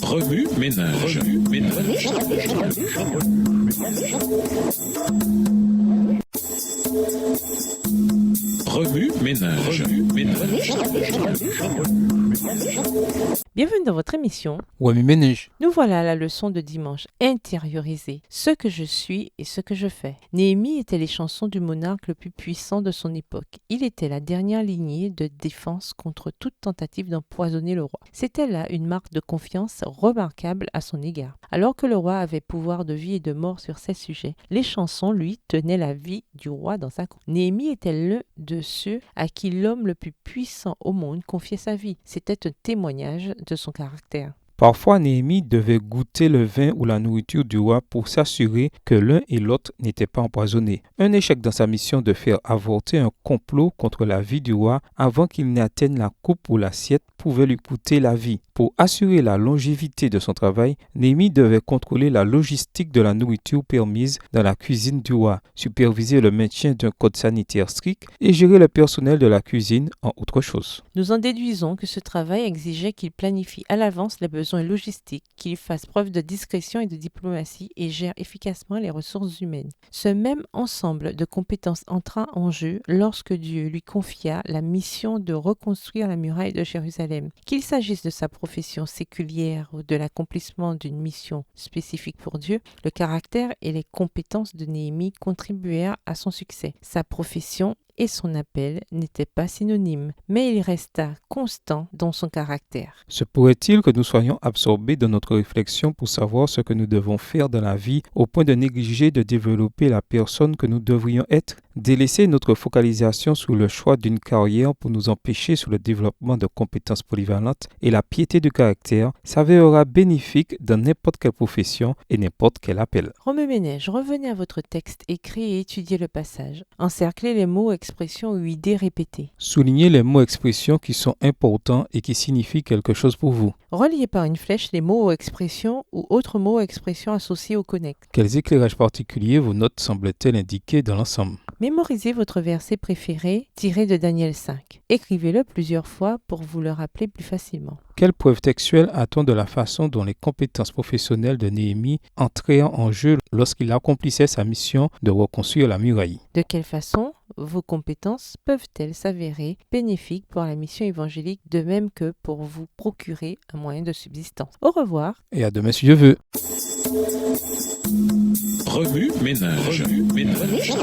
Remue ménage. Remue ménage. Bienvenue dans votre émission. Remue ménage. Nous voilà à la leçon de dimanche. Intérioriser ce que je suis et ce que je fais. Néhémie était les chansons du monarque le plus puissant de son époque. Il était la dernière lignée de défense contre toute tentative d'empoisonner le roi. C'était là une marque de confiance remarquable à son égard. Alors que le roi avait pouvoir de vie et de mort sur ses sujets, les chansons, lui, tenaient la vie du roi dans sa coupe. Néhémie était l'un de ceux à qui l'homme le plus puissant au monde confiait sa vie. C'était un témoignage de son caractère. Parfois, Néhémie devait goûter le vin ou la nourriture du roi pour s'assurer que l'un et l'autre n'étaient pas empoisonnés. Un échec dans sa mission de faire avorter un complot contre la vie du roi avant qu'il n'atteigne la coupe ou l'assiette pouvait lui coûter la vie. Pour assurer la longévité de son travail, Néhémie devait contrôler la logistique de la nourriture permise dans la cuisine du roi, superviser le maintien d'un code sanitaire strict et gérer le personnel de la cuisine en autre chose. Nous en déduisons que ce travail exigeait qu'il planifie à l'avance les besoins logistiques, qu'il fasse preuve de discrétion et de diplomatie et gère efficacement les ressources humaines. Ce même ensemble de compétences entra en jeu lorsque Dieu lui confia la mission de reconstruire la muraille de Jérusalem. Qu'il s'agisse de sa profession séculière ou de l'accomplissement d'une mission spécifique pour Dieu, le caractère et les compétences de Néhémie contribuèrent à son succès. Sa profession et son appel n'étaient pas synonymes, mais il resta constant dans son caractère. Se pourrait-il que nous soyons absorbés dans notre réflexion pour savoir ce que nous devons faire dans la vie au point de négliger de développer la personne que nous devrions être? Délaisser notre focalisation sur le choix d'une carrière pour nous empêcher sur le développement de compétences polyvalentes et la piété du caractère s'avérera bénéfique dans n'importe quelle profession et n'importe quel appel. Remue ménage, revenez à votre texte écrit et étudiez le passage. Encerclez les mots, expressions ou idées répétées. Soulignez les mots expressions qui sont importants et qui signifient quelque chose pour vous. Reliez par une flèche les mots ou expressions ou autres mots ou expressions associés au connect. Quels éclairages particuliers vos notes semblent-elles indiquer dans l'ensemble? Mémorisez votre verset préféré tiré de Daniel 5. Écrivez-le plusieurs fois pour vous le rappeler plus facilement. Quelle preuve textuelle a-t-on de la façon dont les compétences professionnelles de Néhémie entraient en jeu lorsqu'il accomplissait sa mission de reconstruire la muraille? De quelle façon vos compétences peuvent-elles s'avérer bénéfiques pour la mission évangélique de même que pour vous procurer un moyen de subsistance? Au revoir. Et à demain si Dieu veut. Remue ménage. Remue ménage.